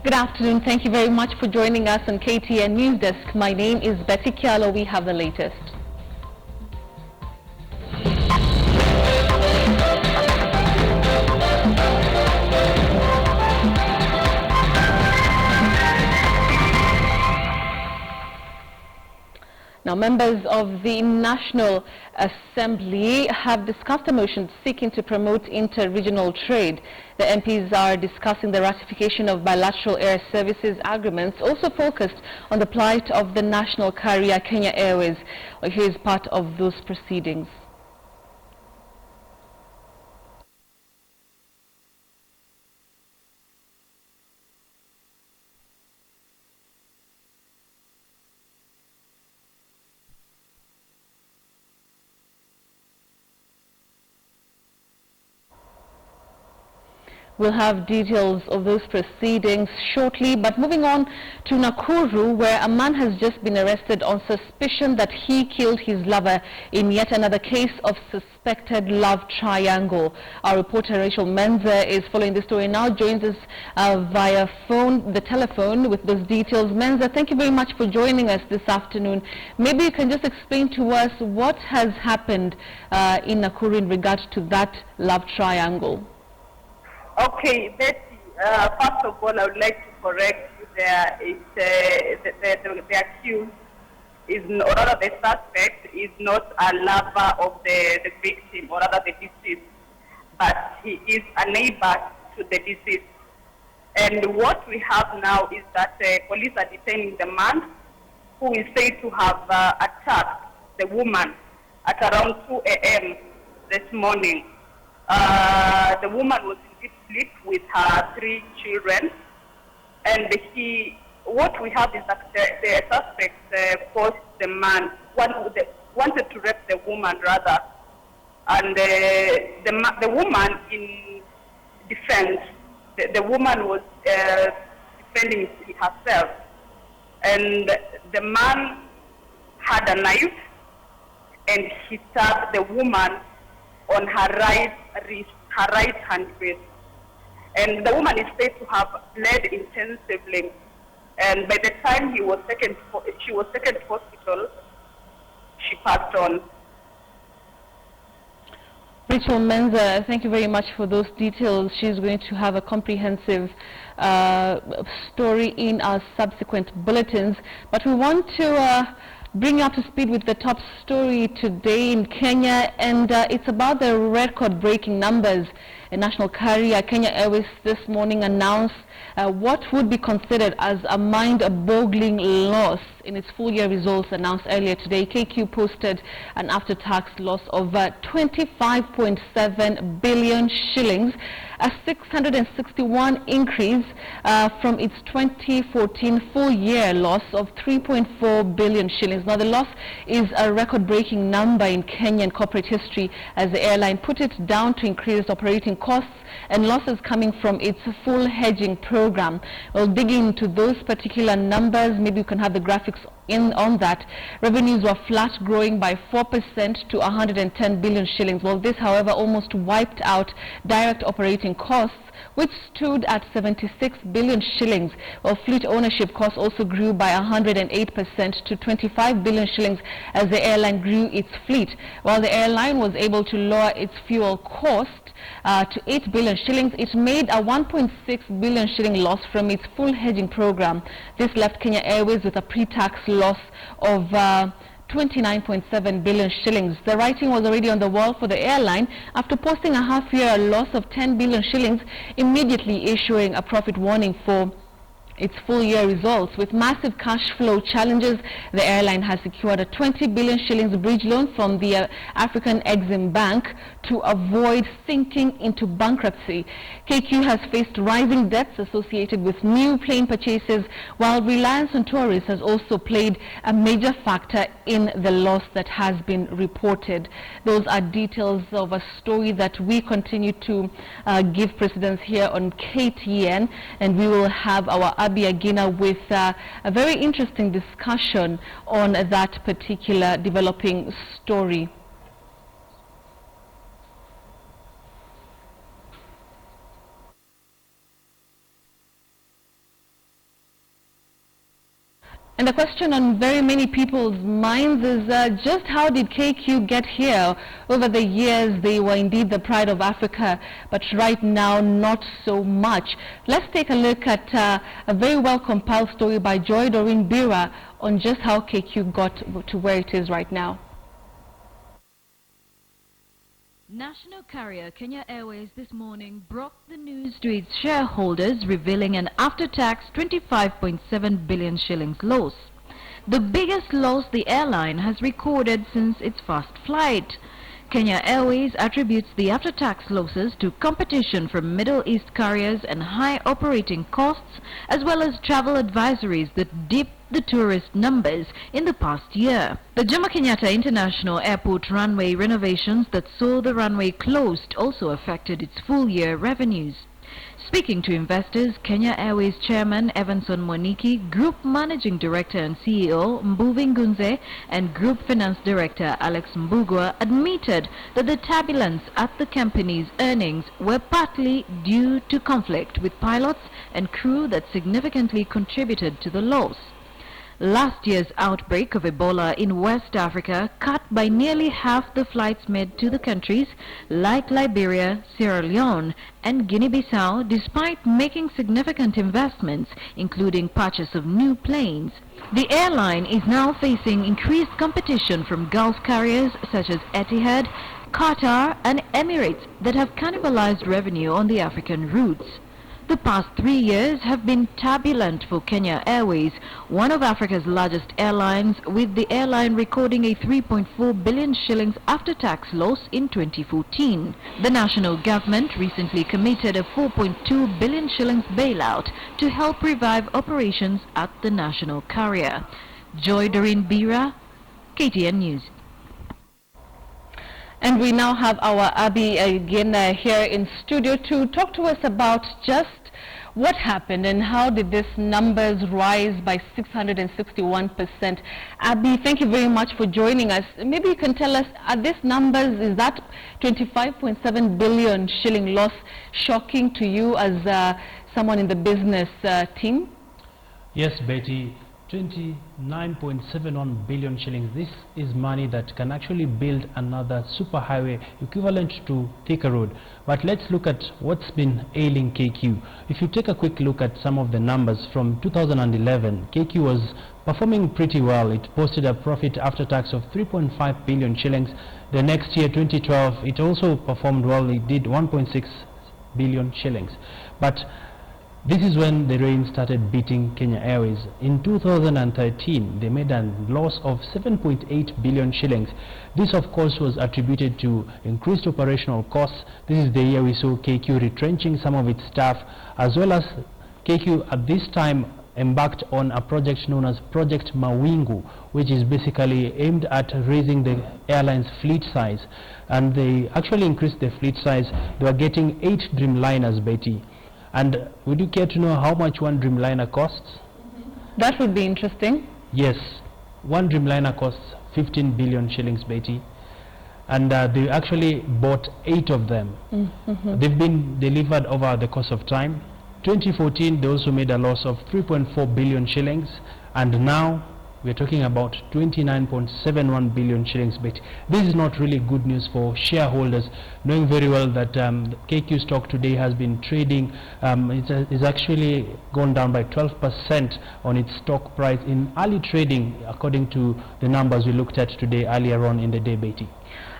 Good afternoon. Thank you very much for joining us on KTN Newsdesk. My name is Betty Kialo. We have the latest. Now, members of the National Assembly have discussed a motion seeking to promote inter-regional trade. The MPs are discussing the ratification of bilateral air services agreements, also focused on the plight of the national carrier Kenya Airways. Well, here's part of those proceedings. We'll have details of those proceedings shortly, but moving on to Nakuru, where a man has just been arrested on suspicion that he killed his lover in yet another case of suspected love triangle. Our reporter Rachel Menza is following the story now, joins us via the telephone with those details. Menza, thank you very much for joining us this afternoon. Maybe you can just explain to us what has happened in Nakuru in regards to that love triangle. Okay, Betty, first of all, I would like to correct you there. The accused is, or rather the suspect, is not a lover of the victim, or rather the deceased, but he is a neighbor to the deceased. And what we have now is that police are detaining the man who is said to have attacked the woman at around 2 a.m. this morning. The woman was in deep sleep with her 3 children, and what we have is that the suspect forced the man, wanted to rape the woman rather, and the woman in defense, the woman was defending herself, and the man had a knife, and he stabbed the woman on her right wrist, her right hand wrist. And the woman is said to have bled intensively. And by the time she was taken to hospital, she passed on. Rachel Menza, thank you very much for those details. She's going to have a comprehensive story in our subsequent bulletins. But we want to bring you up to speed with the top story today in Kenya, and it's about the record-breaking numbers. A national carrier, Kenya Airways, this morning announced what would be considered as a mind-boggling loss in its full-year results announced earlier today. KQ posted an after-tax loss of 25.7 billion shillings, a 661 increase from its 2014 full-year loss of 3.4 billion shillings. Now, the loss is a record-breaking number in Kenyan corporate history, as the airline put it down to increased operating costs and losses coming from its full hedging program. We'll dig into those particular numbers. Maybe you can have the graphics on that. Revenues were flat, growing by 4% to 110 billion shillings. Well, this, however, almost wiped out direct operating costs, which stood at 76 billion shillings. Well, fleet ownership costs also grew by 108% to 25 billion shillings as the airline grew its fleet. While the airline was able to lower its fuel cost to 8 billion shillings, it made a 1.6 billion shilling loss from its full hedging program. This left Kenya Airways with a pre-tax loss of 29.7 billion shillings. The writing was already on the wall for the airline after posting a half-year loss of 10 billion shillings, immediately issuing a profit warning for its full-year results. With massive cash flow challenges, the airline has secured a 20 billion shillings bridge loan from the African Exim Bank to avoid sinking into bankruptcy. KQ has faced rising debts associated with new plane purchases, while reliance on tourists has also played a major factor in the loss that has been reported. Those are details of a story that we continue to give precedence here on KTN, and we will have our Abi Agina with a very interesting discussion on that particular developing story. And the question on very many people's minds is just how did KQ get here? Over the years, they were indeed the pride of Africa, but right now, not so much. Let's take a look at a very well-compiled story by Joy Doreen Bira on just how KQ got to where it is right now. National carrier Kenya Airways this morning broke the news to its shareholders, revealing an after-tax 25.7 billion shillings loss, the biggest loss the airline has recorded since its first flight. Kenya Airways attributes the after-tax losses to competition from Middle East carriers and high operating costs, as well as travel advisories that dipped the tourist numbers in the past year. The Jomo Kenyatta International Airport runway renovations that saw the runway closed also affected its full-year revenues. Speaking to investors, Kenya Airways Chairman Evanson Mwaniki, Group Managing Director and CEO Mbuvi Ngunze, and Group Finance Director Alex Mbugua admitted that the turbulence at the company's earnings were partly due to conflict with pilots and crew that significantly contributed to the loss. Last year's outbreak of Ebola in West Africa cut by nearly half the flights made to the countries like Liberia, Sierra Leone and Guinea-Bissau, despite making significant investments, including purchase of new planes. The airline is now facing increased competition from Gulf carriers such as Etihad, Qatar and Emirates that have cannibalized revenue on the African routes. The past 3 years have been turbulent for Kenya Airways, one of Africa's largest airlines, with the airline recording a 3.4 billion shillings after-tax loss in 2014. The national government recently committed a 4.2 billion shillings bailout to help revive operations at the national carrier. Joy Doreen Bira, KTN News. And we now have our Abby again here in studio to talk to us about just what happened and how did these numbers rise by 661%. Abby, thank you very much for joining us. Maybe you can tell us, are these numbers, is that 25.7 billion shilling loss shocking to you as someone in the business team? Yes, Betty. 29.71 billion shillings. This is money that can actually build another superhighway equivalent to Thika Road. But let's look at what's been ailing KQ. If you take a quick look at some of the numbers from 2011, KQ was performing pretty well. It posted a profit after tax of 3.5 billion shillings. The next year, 2012, it also performed well. It did 1.6 billion shillings. But this is when the rain started beating Kenya Airways. In 2013, they made a loss of 7.8 billion shillings. This, of course, was attributed to increased operational costs. This is the year we saw KQ retrenching some of its staff, as well as KQ at this time embarked on a project known as Project Mawingu, which is basically aimed at raising the airline's fleet size. And they actually increased the fleet size. They were getting 8 Dreamliners, Betty. And would you care to know how much one Dreamliner costs? That would be interesting. Yes, one Dreamliner costs 15 billion shillings, Betty. And they actually bought 8 of them. They've been delivered over the course of time. 2014, they also made a loss of 3.4 billion shillings. And now we're talking about 29.71 billion shillings. But this is not really good news for shareholders, knowing very well that KQ stock today has been trading, it's actually gone down by 12% on its stock price in early trading, according to the numbers we looked at today earlier on in the day, Betty.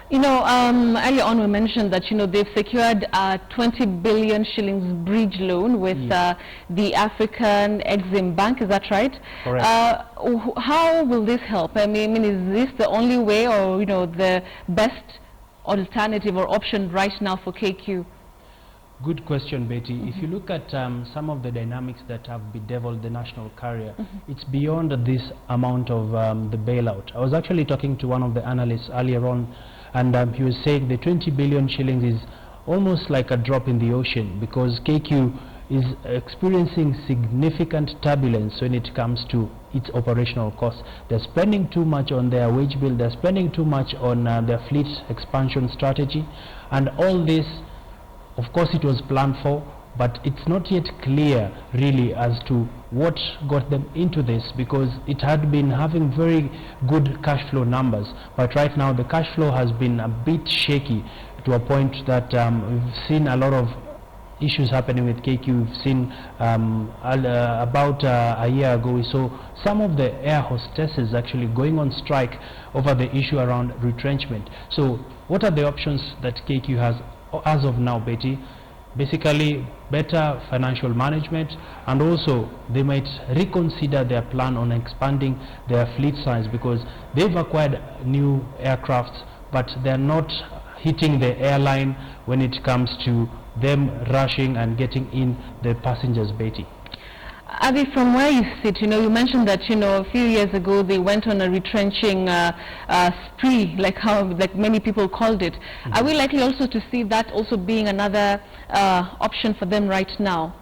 You know, earlier on we mentioned that, you know, they've secured a 20 billion shillings bridge loan with the African Exim Bank, is that right? Correct. How will this help? I mean, is this the only way, or, you know, the best alternative or option right now for KQ? Good question, Betty. If you look at some of the dynamics that have bedeviled the national carrier, it's beyond this amount of the bailout. I was actually talking to one of the analysts earlier on, and he was saying the 20 billion shillings is almost like a drop in the ocean, because KQ is experiencing significant turbulence when it comes to its operational costs. They're spending too much on their wage bill, they're spending too much on their fleet expansion strategy, and all this, of course, it was planned for, but it's not yet clear really as to what got them into this, because it had been having very good cash flow numbers, but right now the cash flow has been a bit shaky to a point that we've seen a lot of issues happening with KQ. We've seen about a year ago we saw some of the air hostesses actually going on strike over the issue around retrenchment. So what are the options that KQ has as of now, Betty? Basically better financial management, and also they might reconsider their plan on expanding their fleet size, because they've acquired new aircrafts but they're not hitting the airline when it comes to them rushing and getting in the passengers, Betty. Adi, from where you sit, you mentioned that, a few years ago they went on a retrenching spree, like many people called it. Are we likely also to see that also being another option for them right now?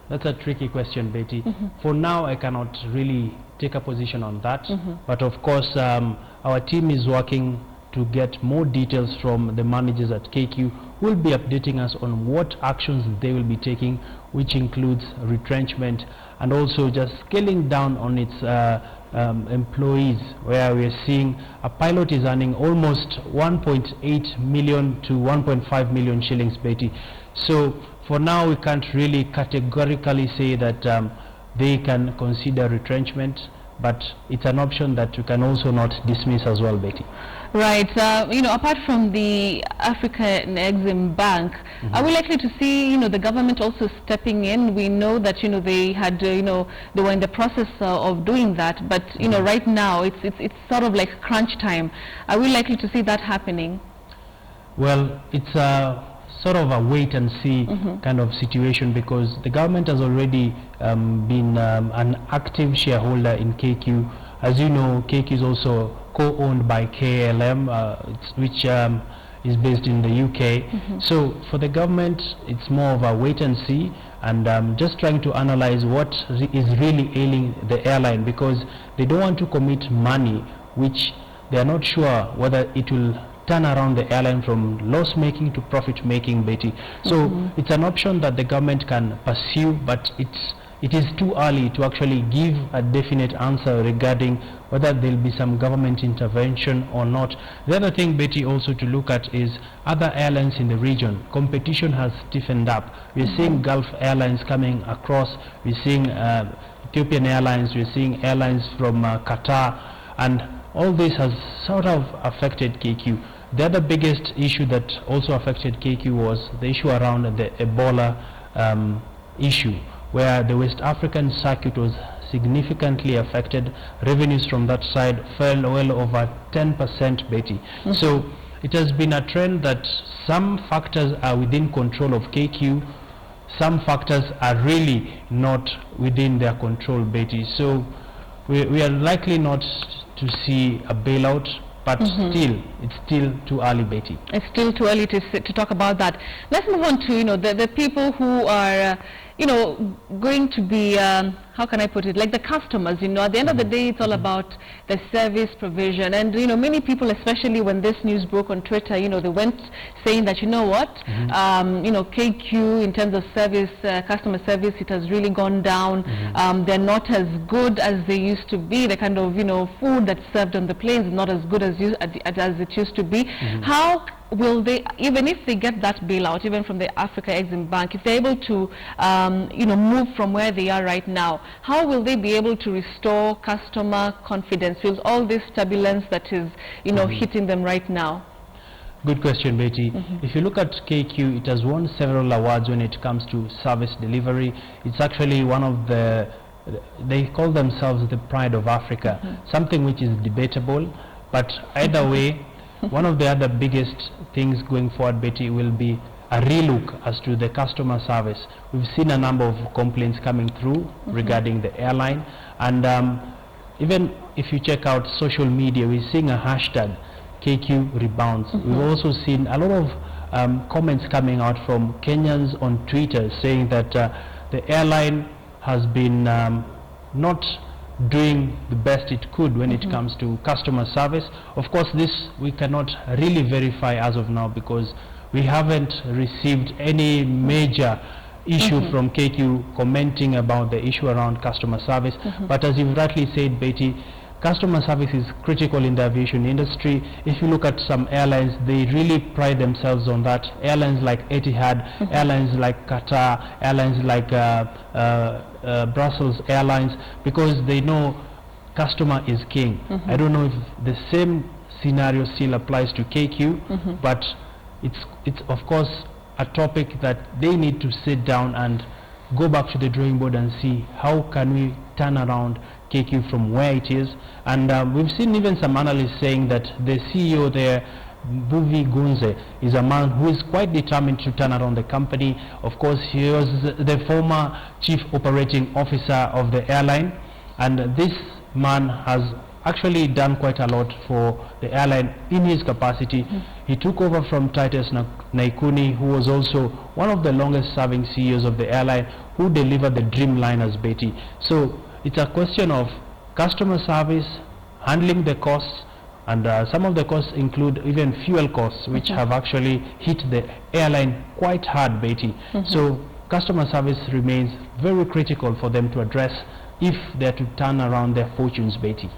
That's a tricky question, Betty. For now, I cannot really take a position on that. But of course, our team is working to get more details from the managers at KQ, who will be updating us on what actions they will be taking, which includes retrenchment and also just scaling down on its employees, where we are seeing a pilot is earning almost 1.8 million to 1.5 million shillings, Betty. So for now we can't really categorically say that they can consider retrenchment, but it's an option that you can also not dismiss as well, Betty. Right. Apart from the African Exim Bank, are we likely to see, the government also stepping in? We know that, they had, they were in the process of doing that, but, right now it's sort of like crunch time. Are we likely to see that happening? Well, it's a sort of a wait and see kind of situation, because the government has already been an active shareholder in KQ. As you know, KQ is also co-owned by KLM, which is based in the UK. So for the government, it's more of a wait and see, and just trying to analyze what is really ailing the airline, because they don't want to commit money which they are not sure whether it will turn around the airline from loss making to profit making, Betty. So it's an option that the government can pursue, but it is too early to actually give a definite answer regarding whether there will be some government intervention or not. The other thing, Betty, also to look at is other airlines in the region. Competition has stiffened up. We're seeing Gulf Airlines coming across. We're seeing Ethiopian Airlines. We're seeing airlines from Qatar, and all this has sort of affected KQ. The other biggest issue that also affected KQ was the issue around the Ebola issue, where the West African circuit was significantly affected. Revenues from that side fell well over 10%, Betty. So it has been a trend that some factors are within control of KQ, some factors are really not within their control, Betty. So we are likely not to see a bailout, but still, it's still too early, Betty. It's still too early to talk about that. Let's move on to, the people who are, going to be, how can I put it, like the customers, at the end of the day, it's all about the service provision. And, many people, especially when this news broke on Twitter, they went saying that, KQ, in terms of service, customer service, it has really gone down. They're not as good as they used to be. The kind of, food that's served on the planes is not as good as it used to be. How will they, even if they get that bailout, even from the Africa Exim Bank, if they're able to, move from where they are right now, how will they be able to restore customer confidence with all this turbulence that is, hitting them right now? Good question, Betty. If you look at KQ, it has won several awards when it comes to service delivery. It's actually one of they call themselves the pride of Africa, something which is debatable, but either way, one of the other biggest things going forward, Betty, will be a relook as to the customer service. We've seen a number of complaints coming through regarding the airline, and even if you check out social media, we're seeing a hashtag KQ rebounds. We've also seen a lot of comments coming out from Kenyans on Twitter saying that the airline has been not doing the best it could when it comes to customer service. Of course, this we cannot really verify as of now, because we haven't received any major issue from KQ commenting about the issue around customer service. But as you've rightly said, Betty, customer service is critical in the aviation industry. If you look at some airlines, they really pride themselves on that. Airlines like Etihad, airlines like Qatar, airlines like Brussels Airlines, because they know customer is king. I don't know if the same scenario still applies to KQ, but it's of course a topic that they need to sit down and go back to the drawing board and see how can we turn around KQ from where it is. And we've seen even some analysts saying that the CEO there, Buvi Gunze, is a man who is quite determined to turn around the company. Of course, he was the former chief operating officer of the airline, and this man has actually done quite a lot for the airline in his capacity. He took over from Titus Naikuni, who was also one of the longest serving CEOs of the airline, who delivered the Dreamliners, Betty. So it's a question of customer service, handling the costs, and some of the costs include even fuel costs, which have actually hit the airline quite hard, Betty. So customer service remains very critical for them to address if they're to turn around their fortunes, Betty.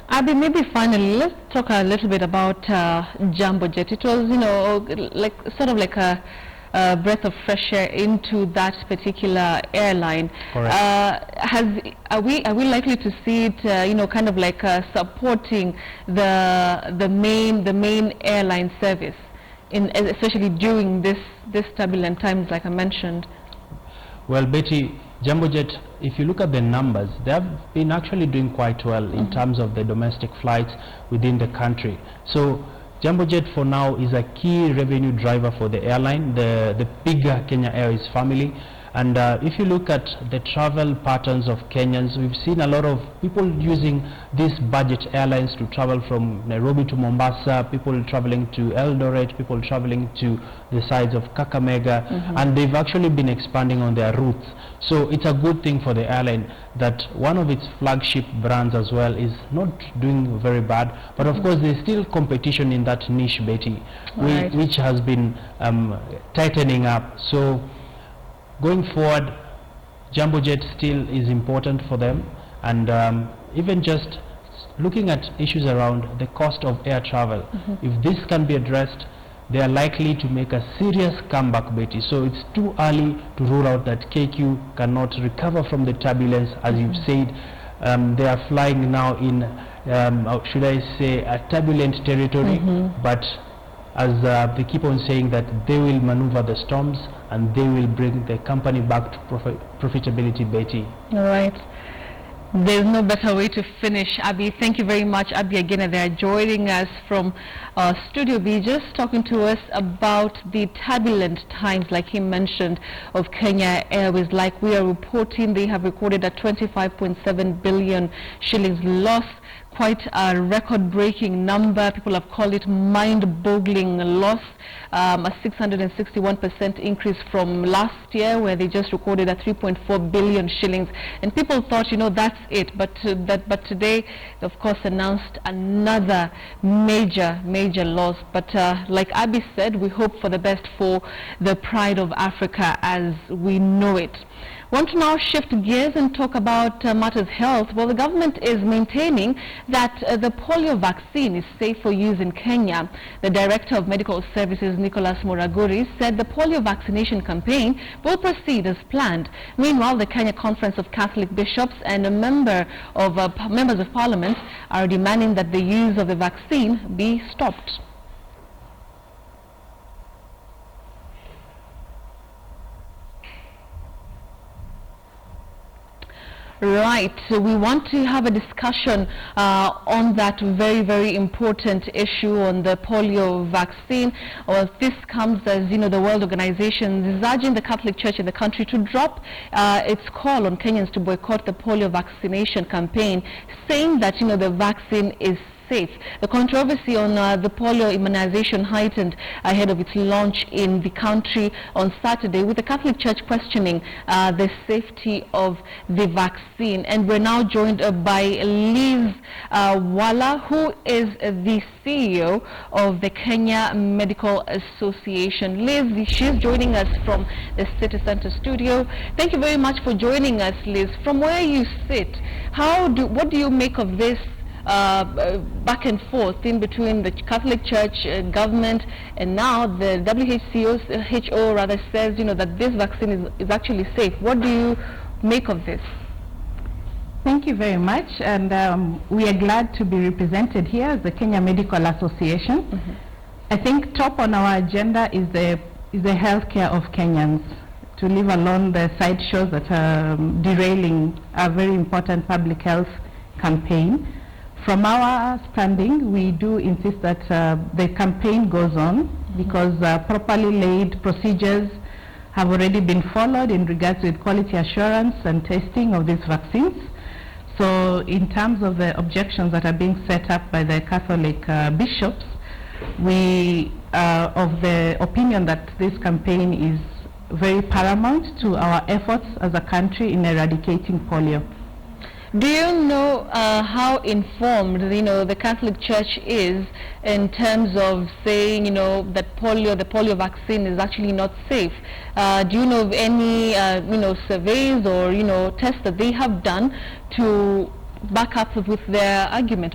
Abby, maybe finally, let's talk a little bit about Jumbo Jet. It was, like sort of like a breath of fresh air into that particular airline. Are we likely to see it, kind of like supporting the main airline service, especially during this turbulent times, like I mentioned? Well, Betty, Jumbo Jet, if you look at the numbers, they have been actually doing quite well in terms of the domestic flights within the country. So Jumbo Jet for now is a key revenue driver for the airline, the bigger Kenya Airways family. And if you look at the travel patterns of Kenyans, we've seen a lot of people using these budget airlines to travel from Nairobi to Mombasa, people traveling to Eldoret, people traveling to the sides of Kakamega, and they've actually been expanding on their routes. So it's a good thing for the airline that one of its flagship brands as well is not doing very bad. But of course there's still competition in that niche, Betty, which has been tightening up. So going forward, Jumbo Jet still is important for them, and even just looking at issues around the cost of air travel, if this can be addressed, they are likely to make a serious comeback, Betty. So it's too early to rule out that KQ cannot recover from the turbulence, as you've said. They are flying now in, should I say, a turbulent territory, but as they keep on saying that they will maneuver the storms and they will bring the company back to profitability, Betty. All right. There's no better way to finish. Abby, thank you very much. Abby again, they're joining us from Studio B, just talking to us about the turbulent times, like he mentioned, of Kenya Airways. Like we are reporting, they have recorded a 25.7 billion shillings loss. Quite a record-breaking number. People have called it mind-boggling loss. A 661% increase from last year, where they just recorded a 3.4 billion shillings. And people thought, that's it. But today, they of course announced another major loss. But like Abby said, we hope for the best for the pride of Africa as we know it. Want to now shift gears and talk about matters health. Well, the government is maintaining that the polio vaccine is safe for use in Kenya. The Director of Medical Services, Nicholas Muraguri, said the polio vaccination campaign will proceed as planned. Meanwhile, the Kenya Conference of Catholic Bishops and members of Parliament are demanding that the use of the vaccine be stopped. Right, so we want to have a discussion on that very important issue on the polio vaccine. Well, this comes as, the World Organization is urging the Catholic Church in the country to drop its call on Kenyans to boycott the polio vaccination campaign, saying that, the vaccine is safe. The controversy on the polio immunization heightened ahead of its launch in the country on Saturday, with the Catholic Church questioning the safety of the vaccine. And we're now joined by Liz Wala, who is the CEO of the Kenya Medical Association. Liz, she's joining us from the City Center studio. Thank you very much for joining us, Liz. From where you sit, what do you make of this back and forth in between the Catholic Church, government, and now the WHO rather says, that this vaccine is actually safe? What do you make of this? Thank you very much, and we are glad to be represented here as the Kenya Medical Association. Mm-hmm. I think top on our agenda is the healthcare of Kenyans, to leave alone the sideshows that are derailing a very important public health campaign. From our standing, we do insist that the campaign goes on, because properly laid procedures have already been followed in regards with quality assurance and testing of these vaccines. So in terms of the objections that are being set up by the Catholic bishops, we are of the opinion that this campaign is very paramount to our efforts as a country in eradicating polio. Do you know how informed the Catholic Church is in terms of saying that the polio vaccine is actually not safe? Do you know of any surveys or tests that they have done to back their argument?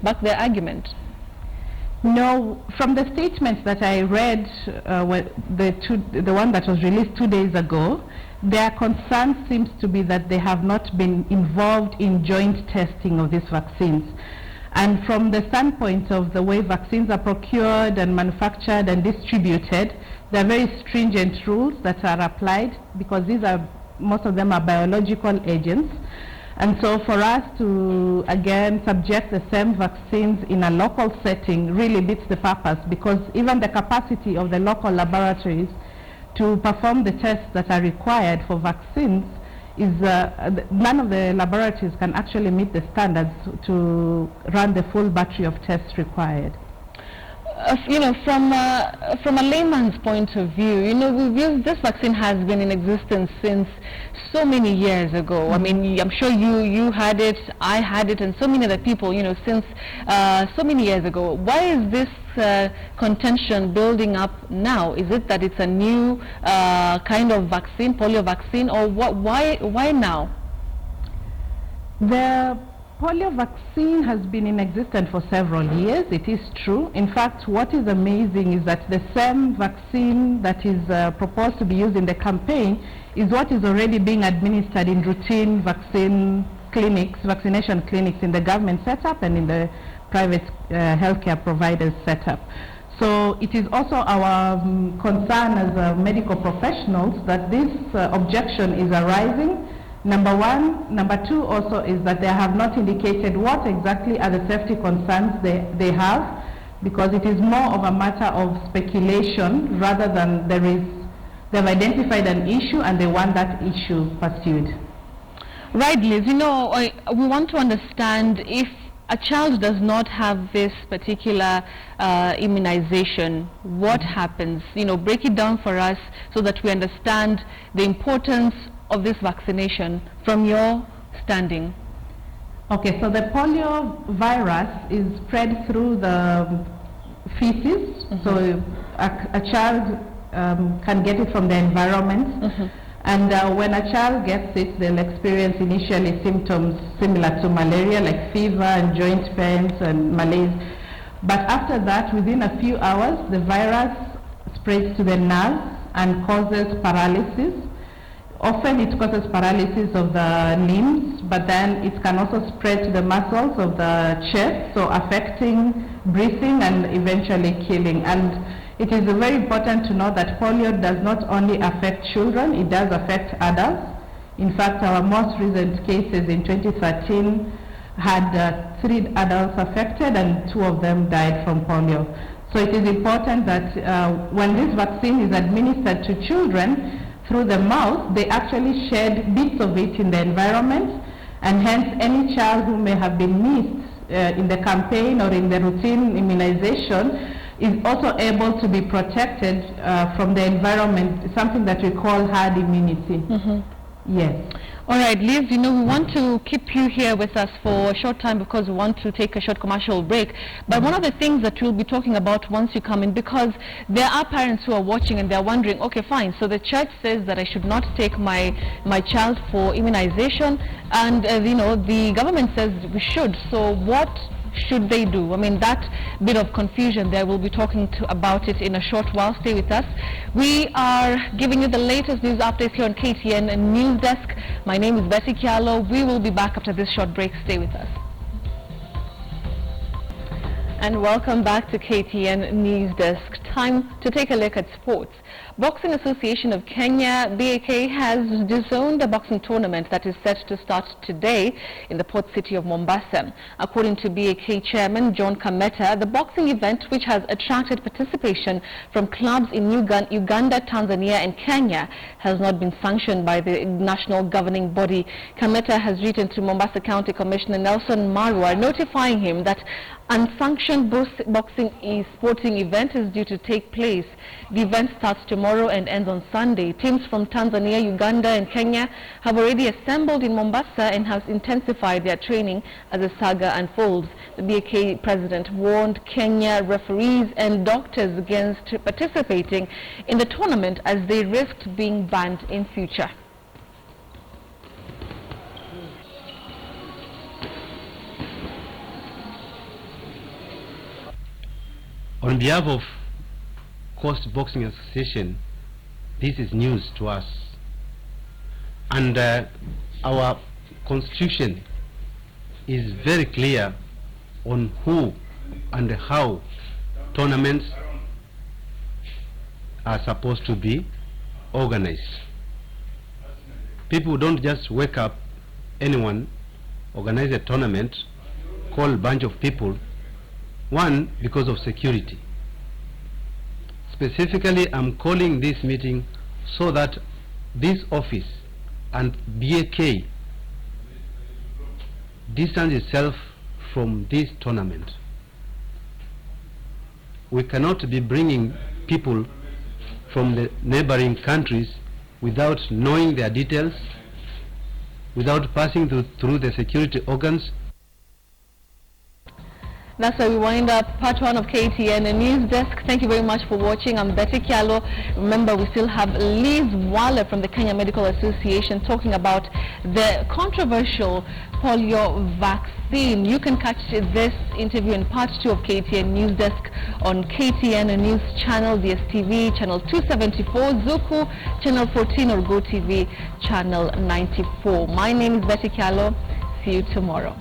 No, from the statements that I read, the one that was released 2 days ago, their concern seems to be that they have not been involved in joint testing of these vaccines. And from the standpoint of the way vaccines are procured and manufactured and distributed, there are very stringent rules that are applied, because most of them are biological agents. And so for us to, again, subject the same vaccines in a local setting really beats the purpose, because even the capacity of the local laboratories to perform the tests that are required for vaccines is, none of the laboratories can actually meet the standards to run the full battery of tests required. From a layman's point of view, this vaccine has been in existence since so many years ago. Mm-hmm. I mean, I'm sure you had it, I had it, and so many other people, since so many years ago. Why is this contention building up now? Is it that it's a new kind of vaccine, polio vaccine, or what? Why now? The polio vaccine has been in existence for several years, it is true. In fact, what is amazing is that the same vaccine that is proposed to be used in the campaign is what is already being administered in routine vaccination clinics in the government setup and in the private healthcare providers setup. So it is also our concern as medical professionals that this objection is arising. Number one. Number two also is that they have not indicated what exactly are the safety concerns they have, because it is more of a matter of speculation rather than they've identified an issue and they want that issue pursued. Right, Liz. We want to understand, if a child does not have this particular immunization, what happens? Break it down for us so that we understand the importance of this vaccination from your standing. Okay, so the polio virus is spread through the feces. Mm-hmm. So a child can get it from the environment. Mm-hmm. And when a child gets it, they'll experience initially symptoms similar to malaria, like fever and joint pains and malaise. But after that, within a few hours, the virus spreads to the nerves and causes paralysis. Often it causes paralysis of the limbs, but then it can also spread to the muscles of the chest, so affecting breathing and eventually killing. And it is very important to know that polio does not only affect children, it does affect adults. In fact, our most recent cases in 2013 had 3 adults affected and 2 of them died from polio. So it is important that when this vaccine is administered to children through the mouth, they actually shed bits of it in the environment, and hence any child who may have been missed in the campaign or in the routine immunization is also able to be protected from the environment, something that we call herd immunity. Yes. All right, Liz, you know, we want to keep you here with us for a short time because we want to take a short commercial break. But one of the things that we'll be talking about once you come in, because there are parents who are watching and they're wondering, okay, fine, so the church says that I should not take my child for immunization, and you know, the government says we should. So what should they do? I mean, that bit of confusion there, we'll be talking about it in a short while. Stay with us. We are giving you the latest news updates here on KTN Newsdesk. My name is Betty Kialo. We will be back after this short break. Stay with us. And welcome back to KTN Newsdesk. Time to take a look at sports. Boxing Association of Kenya, BAK, has disowned a boxing tournament that is set to start today in the port city of Mombasa. According to BAK chairman John Kameta, the boxing event, which has attracted participation from clubs in Uganda, Tanzania and Kenya, has not been sanctioned by the national governing body. Kameta has written to Mombasa County Commissioner Nelson Marwa notifying him that unsanctioned boxing sporting event is due to take place. The event starts tomorrow and ends on Sunday. Teams from Tanzania, Uganda and Kenya have already assembled in Mombasa and have intensified their training as the saga unfolds. The BAK president warned Kenya referees and doctors against participating in the tournament as they risked being banned in future. On behalf of Coast Boxing Association, this is news to us. And our constitution is very clear on who and how tournaments are supposed to be organized. People don't just wake up, anyone, organize a tournament, call a bunch of people. One, because of security. Specifically, I'm calling this meeting so that this office and BAK distance itself from this tournament. We cannot be bringing people from the neighboring countries without knowing their details, without passing through the security organs. That's how we wind up part one of KTN Newsdesk. Thank you very much for watching. I'm Betty Kialo. Remember, we still have Liz Waller from the Kenya Medical Association talking about the controversial polio vaccine. You can catch this interview in part 2 of KTN Newsdesk on KTN News Channel, DSTV, Channel 274, Zuku, Channel 14 or GoTV, Channel 94. My name is Betty Kialo. See you tomorrow.